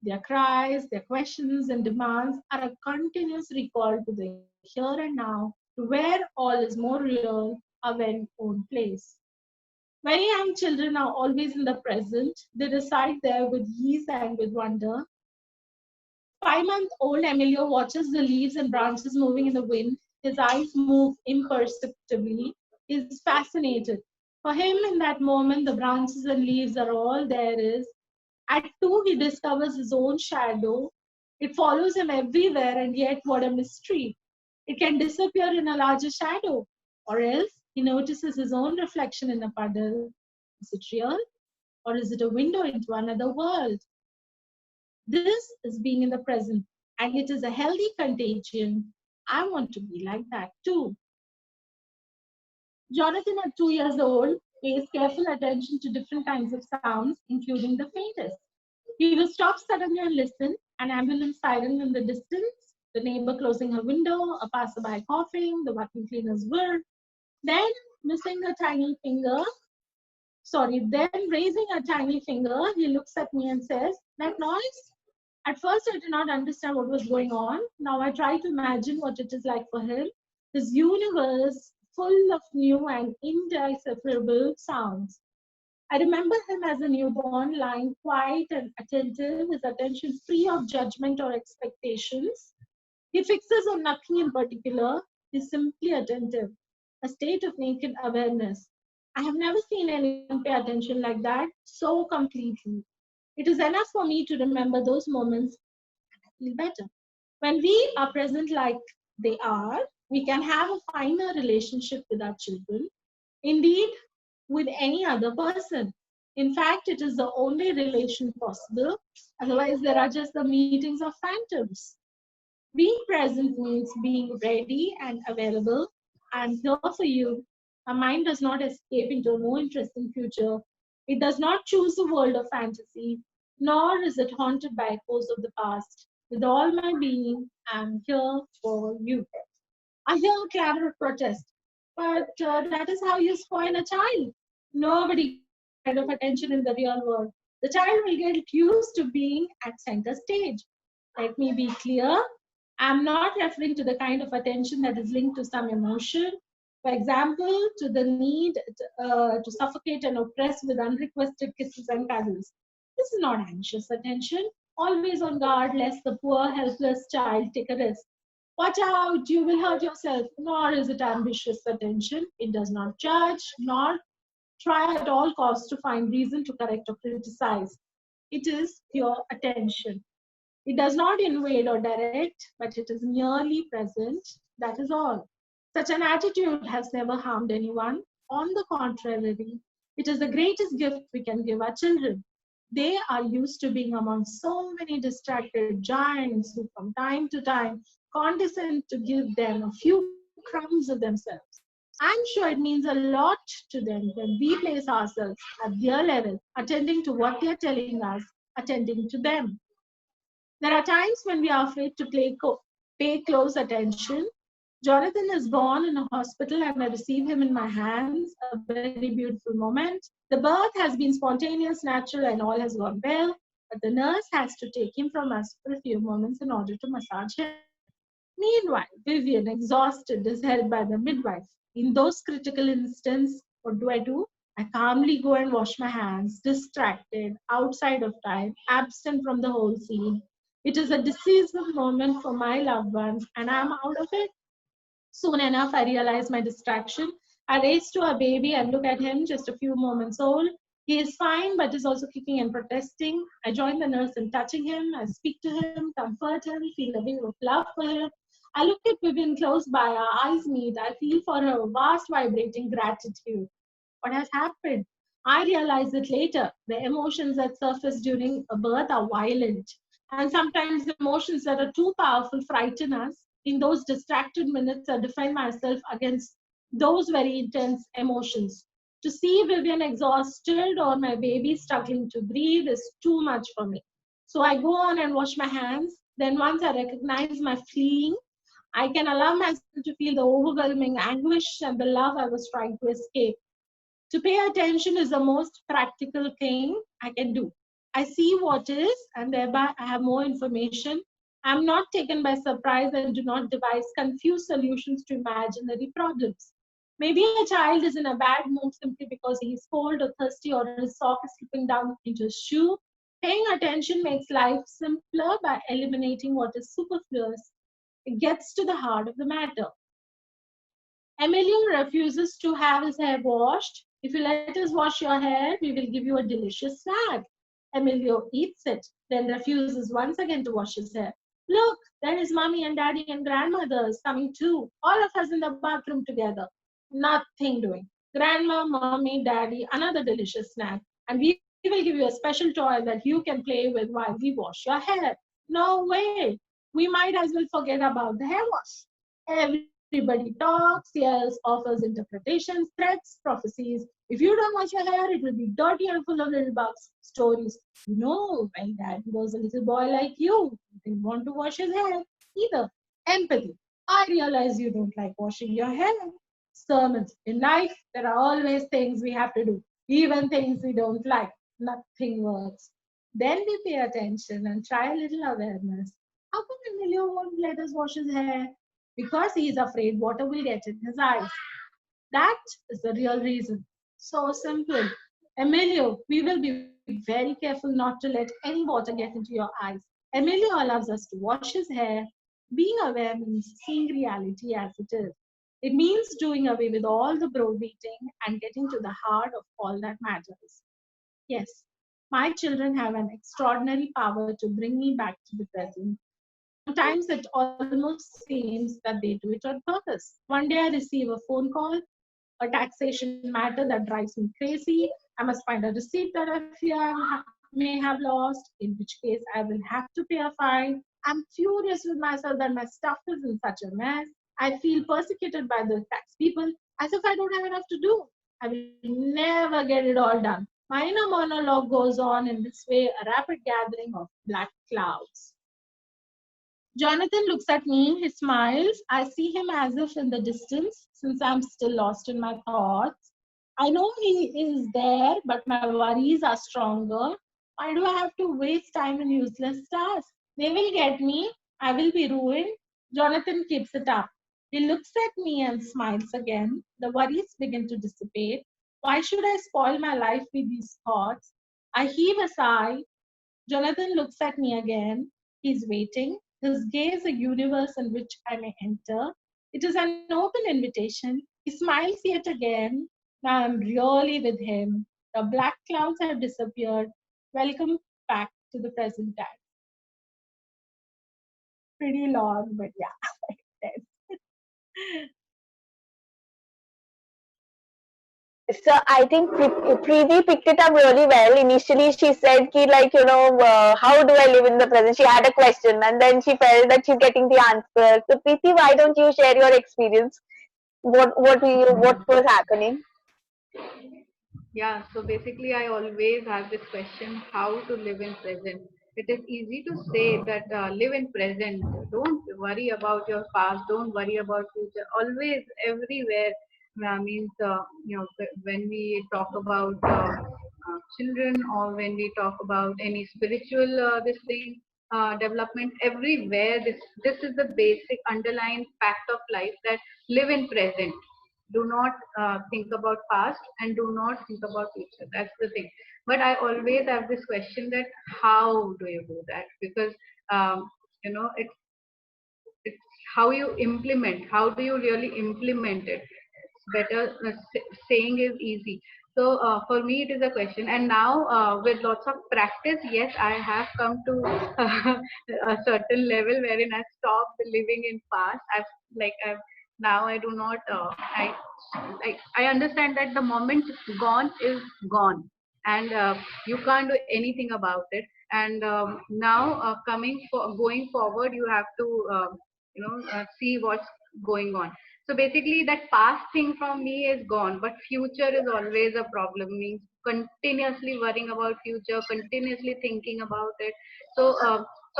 [SPEAKER 1] Their cries, their questions, and demands are a continuous recall to the here and now, to where all is more real, our very own place. Very young children are always in the present. They reside there with ease and with wonder. 5-month-old Emilio watches the leaves and branches moving in the wind. His eyes move imperceptibly. He is fascinated. For him, in that moment, the branches and leaves are all there is. At 2, he discovers his own shadow. It follows him everywhere, and yet, what a mystery. It can disappear in a larger shadow, or else he notices his own reflection in a puddle. Is it real, or is it a window into another world? This is being in the present, and it is a healthy contagion. I want to be like that too. Jonathan, at 2 years old, pays careful attention to different kinds of sounds, including the faintest. He will stop suddenly and listen, an ambulance siren in the distance, the neighbor closing her window, a passerby coughing, the vacuum cleaner's whir. Then, missing a tiny finger, then raising a tiny finger, he looks at me and says, "That noise?" At first, I did not understand what was going on. Now I try to imagine what it is like for him. His universe full of new and indecipherable sounds. I remember him as a newborn, lying quiet and attentive, his attention free of judgment or expectations. He fixes on nothing in particular. He's simply attentive, a state of naked awareness. I have never seen anyone pay attention like that so completely. It is enough for me to remember those moments and I feel better. When we are present like they are, we can have a finer relationship with our children. Indeed, with any other person. In fact, it is the only relation possible. Otherwise, there are just the meetings of phantoms. Being present means being ready and available. I'm here for you. My mind does not escape into a more interesting future. It does not choose the world of fantasy, nor is it haunted by echoes of the past. With all my being, I'm here for you. I hear a clamor of protest, but that is how you spoil a child. Nobody kind of attention in the real world. The child will get used to being at center stage. Let me be clear. I'm not referring to the kind of attention that is linked to some emotion. For example, to the need to suffocate and oppress with unrequested kisses and cuddles. This is not anxious attention, always on guard lest the poor, helpless child take a risk. Watch out, you will hurt yourself. Nor is it ambitious attention. It does not judge, nor try at all costs to find reason to correct or criticize. It is pure attention. It does not invade or direct, but it is merely present. That is all. Such an attitude has never harmed anyone. On the contrary, it is the greatest gift we can give our children. They are used to being among so many distracted giants who from time to time condescend to give them a few crumbs of themselves. I'm sure it means a lot to them when we place ourselves at their level, attending to what they're telling us, attending to them. There are times when we are afraid to pay close attention. Jonathan is born in a hospital and I receive him in my hands, a very beautiful moment. The birth has been spontaneous, natural, and all has gone well, but the nurse has to take him from us for a few moments in order to massage him. Meanwhile, Vivian, exhausted, is held by the midwife. In those critical instances, what do? I calmly go and wash my hands, distracted, outside of time, absent from the whole scene. It is a decisive moment for my loved ones, and I'm out of it. Soon enough, I realize my distraction. I race to our baby and look at him, just a few moments old. He is fine, but is also kicking and protesting. I join the nurse in touching him. I speak to him, comfort him, feel a wave of love for him. I look at Vivian close by, our eyes meet. I feel for her vast vibrating gratitude. What has happened? I realize it later. The emotions that surface during a birth are violent. And sometimes emotions that are too powerful frighten us. In those distracted minutes, I defend myself against those very intense emotions. To see Vivian exhausted or my baby struggling to breathe is too much for me. So I go on and wash my hands. Then once I recognize my fleeing, I can allow myself to feel the overwhelming anguish and the love I was trying to escape. To pay attention is the most practical thing I can do. I see what is, and thereby I have more information. I'm not taken by surprise and do not devise confused solutions to imaginary problems. Maybe a child is in a bad mood simply because he is cold or thirsty or his sock is slipping down into his shoe. Paying attention makes life simpler by eliminating what is superfluous. It gets to the heart of the matter. Emilio refuses to have his hair washed. If you let us wash your hair, we will give you a delicious snack. Emilio eats it, then refuses once again to wash his hair. Look, there is mommy and daddy and grandmothers coming too. All of us in the bathroom together. Nothing doing. Grandma, mommy, daddy, another delicious snack. And we will give you a special toy that you can play with while we wash your hair. No way. We might as well forget about the hair wash. Everybody talks, yells, offers interpretations, threats, prophecies. If you don't wash your hair, it will be dirty and full of little bugs. Stories. You know, when Dad was a little boy like you, he didn't want to wash his hair either. Empathy. I realize you don't like washing your hair. Sermons. In life, there are always things we have to do, even things we don't like. Nothing works. Then we pay attention and try a little awareness. How come Emilio won't let us wash his hair? Because he is afraid water will get in his eyes. That is the real reason. So simple. Emilio, we will be very careful not to let any water get into your eyes. Emilio allows us to wash his hair. Being aware means seeing reality as it is. It means doing away with all the browbeating and getting to the heart of all that matters. Yes, my children have an extraordinary power to bring me back to the present. Sometimes it almost seems that they do it on purpose. One day I receive a phone call, a taxation matter that drives me crazy. I must find a receipt that I fear I may have lost, in which case I will have to pay a fine. I'm furious with myself that my stuff is in such a mess. I feel persecuted by the tax people as if I don't have enough to do. I will never get it all done. My inner monologue goes on in this way, a rapid gathering of black clouds. Jonathan looks at me, he smiles. I see him as if in the distance, since I'm still lost in my thoughts. I know he is there, but my worries are stronger. Why do I have to waste time in useless tasks? They will get me. I will be ruined. Jonathan keeps it up. He looks at me and smiles again. The worries begin to dissipate. Why should I spoil my life with these thoughts? I heave a sigh. Jonathan looks at me again. He's waiting. His gaze a universe in which I may enter. It is an open invitation. He smiles yet again. Now I'm really with him. The black clouds have disappeared. Welcome back to the present time. Pretty long, but yeah.
[SPEAKER 2] So I think Preeti picked it up really well. Initially, she said, "Ki like how do I live in the present?" She had a question, and then she felt that she's getting the answer. So Preeti, why don't you share your experience? What was happening?
[SPEAKER 5] Yeah, so basically, I always have this question how to live in present. It is easy to say that live in present. Don't worry about your past. Don't worry about future. Always, everywhere means, when we talk about children or when we talk about any spiritual this thing, development, everywhere, this is the basic underlying fact of life that live in present. Do not think about past and do not think about future. That's the thing. But I always have this question that how do you do that? Because it's how you implement. How do you really implement it? It's better saying is easy. So for me, it is a question. And now with lots of practice, yes, I have come to a certain level wherein I stopped living in past. I've now I do not. I understand that the moment gone is gone, and you can't do anything about it. And now going forward, you have to see what's going on. So basically that past thing from me is gone, but future is always a problem. Means continuously worrying about future, continuously thinking about it. So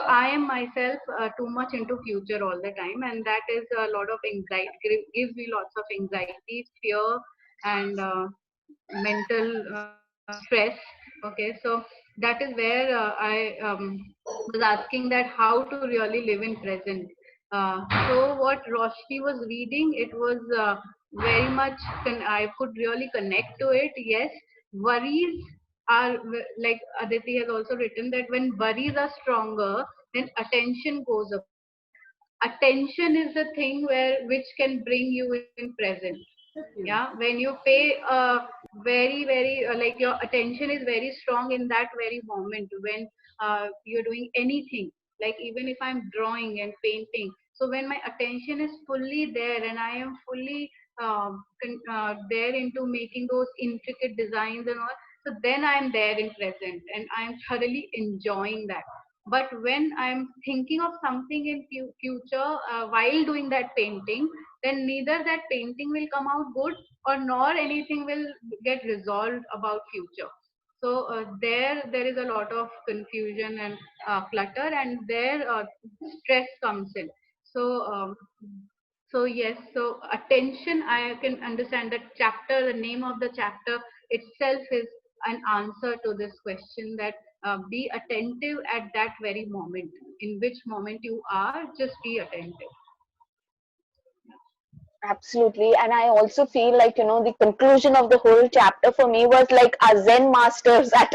[SPEAKER 5] I am myself too much into future all the time, and that is a lot of anxiety. Gives me lots of anxiety, fear, and mental stress. Okay, so that is where I was asking that how to really live in present. So what Roshni was reading, it was very much I could really connect to it. Yes, worries are like Aditi has also written that when worries are stronger, then attention goes up. Attention is the thing which can bring you in present. Yeah, when you pay very like your attention is very strong in that very moment when you're doing anything, like even if I'm drawing and painting. So when my attention is fully there and I am fully there into making those intricate designs and all, so then I'm there in present and I'm thoroughly enjoying that. But when I'm thinking of something in future while doing that painting, then neither that painting will come out good or nor anything will get resolved about future. So there is a lot of confusion and clutter, and there stress comes in. So so yes, so attention, I can understand that chapter, the name of the chapter itself is an answer to this question, that be attentive at that very moment. In which moment you are, just be attentive.
[SPEAKER 2] Absolutely. And I also feel like, the conclusion of the whole chapter for me was like our Zen masters at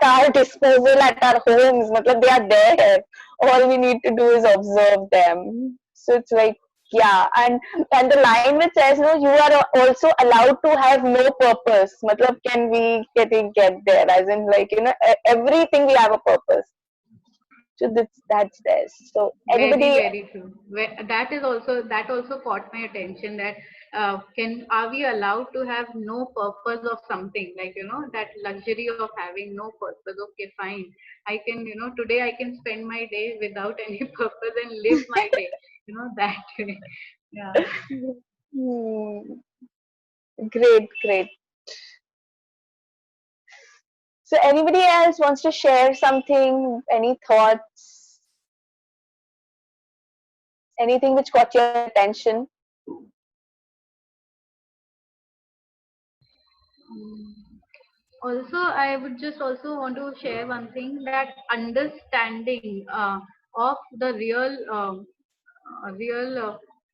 [SPEAKER 2] our disposal, at our homes. Matlab, they are there. All we need to do is observe them. So it's like, yeah. And the line which says, no, you are also allowed to have no purpose. Matlab, can we get there? As in, like, everything we have a purpose. So that's there. So
[SPEAKER 5] Very,
[SPEAKER 2] anybody.
[SPEAKER 5] very true. That also caught my attention, that can are we allowed to have no purpose of something, like that luxury of having no purpose? Okay, fine. I can today I can spend my day without any purpose and live my day. That way. Yeah.
[SPEAKER 2] Hmm. Great, great. So anybody else wants to share something, any thoughts, anything which caught your attention?
[SPEAKER 5] Also, I would just also want to share one thing, that understanding of the real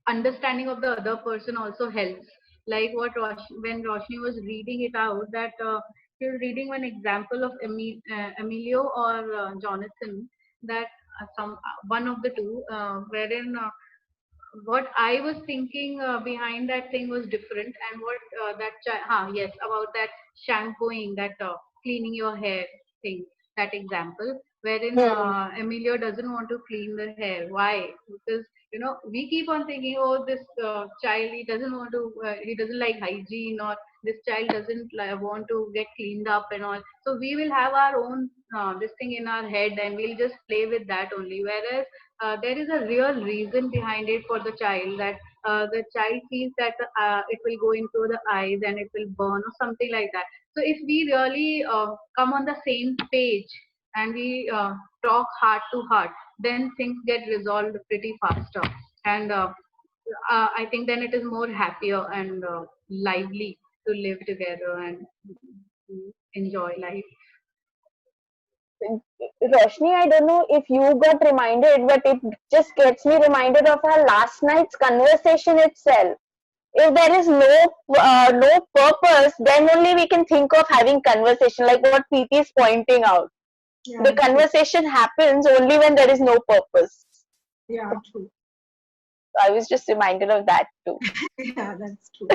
[SPEAKER 5] understanding of the other person also helps. Like when Roshni was reading it out, that she was reading one example of Emilio or Jonathan, that one of the two, wherein what I was thinking behind that thing was different, and what yes, about that shampooing, that cleaning your hair thing, that example, wherein
[SPEAKER 2] Hmm.
[SPEAKER 5] Emilio doesn't want to clean the hair. Why? Because we keep on thinking, oh, this child, he doesn't like hygiene, or this child doesn't want to get cleaned up and all. So we will have our own this thing in our head, and we'll just play with that only. Whereas there is a real reason behind it for the child, that the child feels that it will go into the eyes and it will burn or something like that. So if we really come on the same page, and we talk heart to heart, then things get resolved pretty faster. And I think then it is more happier and lively to live together and enjoy life.
[SPEAKER 2] Roshni, I don't know if you got reminded, but it just gets me reminded of our last night's conversation itself. If there is no purpose, then only we can think of having conversation, like what Preeti is pointing out.
[SPEAKER 1] Yeah,
[SPEAKER 2] The conversation happens only when there is no purpose.
[SPEAKER 1] yeah, true.
[SPEAKER 2] So I was just reminded of that too.
[SPEAKER 1] Yeah, that's true.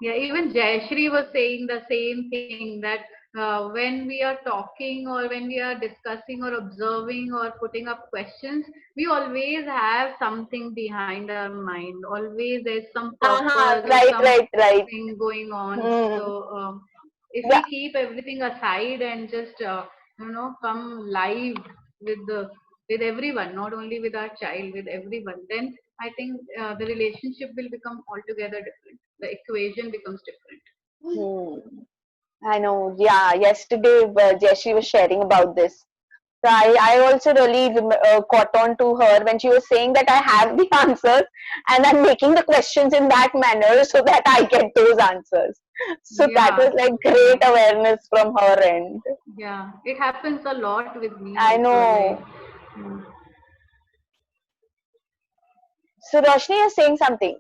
[SPEAKER 5] Yeah, even Jayashri was saying the same thing, that when we are talking, or when we are discussing or observing or putting up questions, we always have something behind our mind. Always there's some purpose or
[SPEAKER 2] Right.
[SPEAKER 5] something going on.
[SPEAKER 2] Hmm.
[SPEAKER 5] So if
[SPEAKER 2] Yeah,
[SPEAKER 5] we keep everything aside and just come live with with everyone, not only with our child, with everyone, then I think the relationship will become altogether different. The equation becomes different.
[SPEAKER 2] hmm. I know. Yeah, yesterday Jayashree was sharing about this. So I also really caught on to her when she was saying that I have the answers and I'm making the questions in that manner so that I get those answers. So that
[SPEAKER 5] Yeah,
[SPEAKER 2] was like
[SPEAKER 5] yeah,
[SPEAKER 2] great awareness from her end.
[SPEAKER 5] yeah. It happens a lot with me
[SPEAKER 2] I
[SPEAKER 5] also. Like,
[SPEAKER 2] know.
[SPEAKER 5] mm,
[SPEAKER 2] So Roshni is saying something.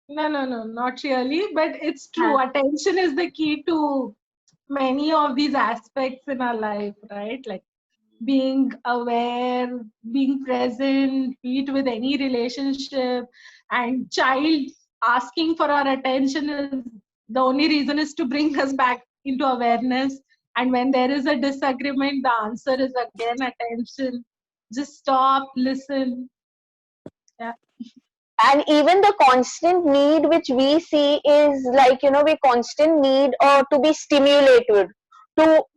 [SPEAKER 1] No, no, no, not really. But it's
[SPEAKER 2] Huh.
[SPEAKER 1] true. Attention is the key to many of these aspects in our life, right? Like being aware, being present, be it with any relationship, and child asking for our attention is the only reason is to bring us back into awareness. And when there is a disagreement, the answer is again attention. Just stop, listen. Yeah.
[SPEAKER 2] And even the constant need which we see is like, we constant need or to be stimulated.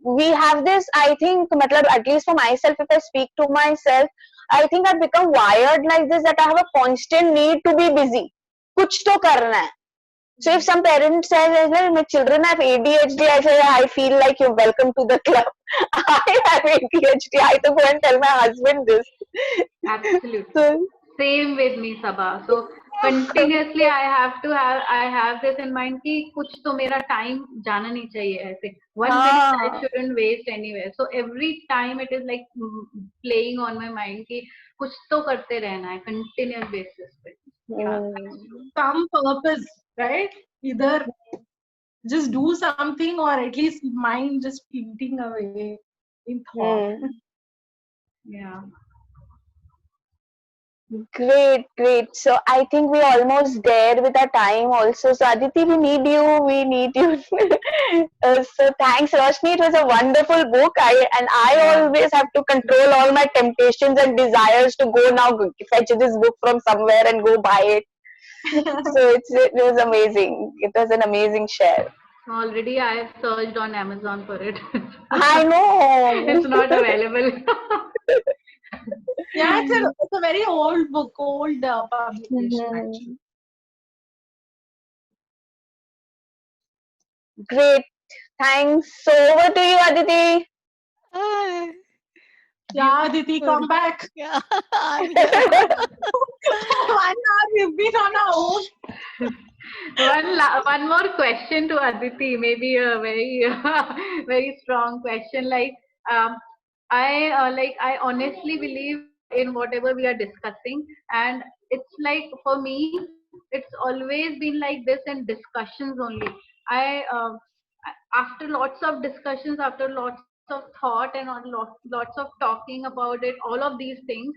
[SPEAKER 2] We have this, I think, matlab, at least for myself, if I speak to myself, I think I've become wired like this, that I have a constant need to be busy. Kuch to karna hai. So if some parents say, like, my children have ADHD, I say, I feel like you're welcome to the club. I have ADHD. I have to go and tell my husband this.
[SPEAKER 5] absolutely.
[SPEAKER 2] So,
[SPEAKER 5] Same with me, Sabha. So continuously I have this in mind कि कुछ तो मेरा time जाना नहीं चाहिए ऐसे. 1 minute I
[SPEAKER 2] हाँ.
[SPEAKER 5] shouldn't waste anywhere. So every time it is like playing on my mind कि कुछ तो करते रहना है continuous basis पे. Yeah.
[SPEAKER 2] Hmm.
[SPEAKER 1] Some purpose, right? Either just do something or at least mind just fleeting away in thought.
[SPEAKER 2] Hmm.
[SPEAKER 5] Yeah.
[SPEAKER 2] Great. So I think we're almost there with our time also. So Aditi, we need you. We need you. So thanks, Roshni. It was a wonderful book. I
[SPEAKER 5] Yeah.
[SPEAKER 2] always have to control all my temptations and desires to go now fetch this book from somewhere and go buy it. So it was amazing. It was an amazing share.
[SPEAKER 5] Already I have searched on Amazon for it.
[SPEAKER 2] I
[SPEAKER 5] It's
[SPEAKER 2] know.
[SPEAKER 5] not available.
[SPEAKER 1] Yeah, it's a very old book, old publication actually.
[SPEAKER 2] Mhm. Great. Thanks. So over to you, Aditi.
[SPEAKER 3] Ah,
[SPEAKER 1] Yeah, Aditi,
[SPEAKER 3] beautiful.
[SPEAKER 1] come back.
[SPEAKER 3] Yeah, I'm here.
[SPEAKER 1] For 1 hour we've been on our own.
[SPEAKER 5] One more question to Aditi, maybe a very very strong question. Um, I honestly believe in whatever we are discussing, and it's like for me, it's always been like this in discussions only. I After lots of discussions, after lots of thought and on lots of talking about it, all of these things,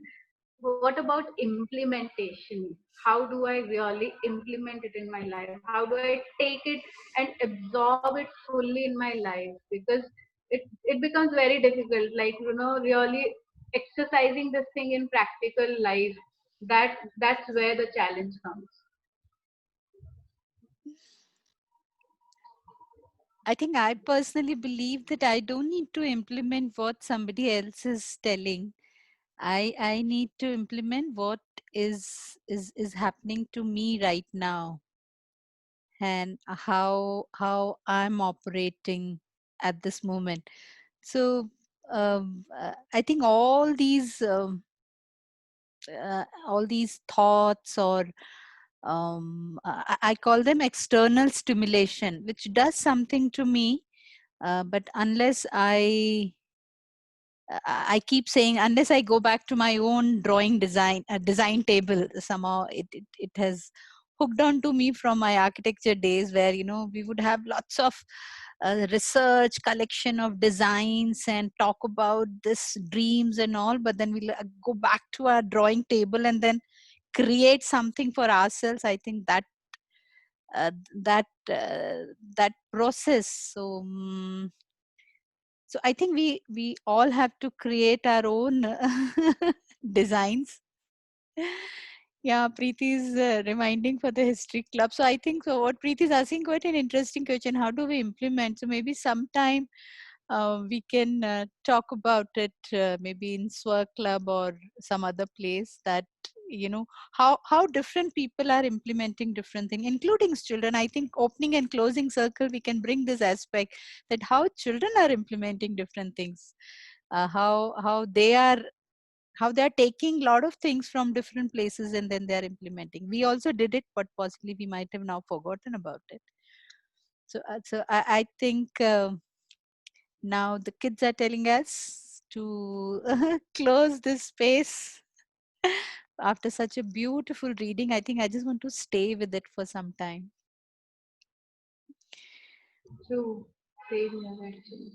[SPEAKER 5] what about implementation? How do I really implement it in my life? How do I take it and absorb it fully in my life? Because it becomes very difficult, like, really exercising this thing in practical life. That's where the challenge comes.
[SPEAKER 3] I think I personally believe that I don't need to implement what somebody else is telling. I need to implement what is happening to me right now, and how I'm operating at this moment. So I think all these thoughts, or I call them external stimulation, which does something to me, but unless I keep saying, unless I go back to my own design table, somehow it has hooked on to me from my architecture days, where we would have lots of research collection of designs and talk about this dreams and all, but then we'll go back to our drawing table and then create something for ourselves. I think uh, that that process. So I think we all have to create our own designs. Yeah, Preeti is reminding for the history club. So I think so. What Preeti is asking, quite an interesting question. How do we implement? So maybe sometime we can talk about it, maybe in Swar Club or some other place, that how different people are implementing different things, including children. I think opening and closing circle, we can bring this aspect, that how children are implementing different things, how they are taking a lot of things from different places and then they are implementing. We also did it, but possibly we might have now forgotten about it. So I think now the kids are telling us to close this space. After such a beautiful reading, I think I just want to stay with it for some time.
[SPEAKER 5] True. Same here, actually.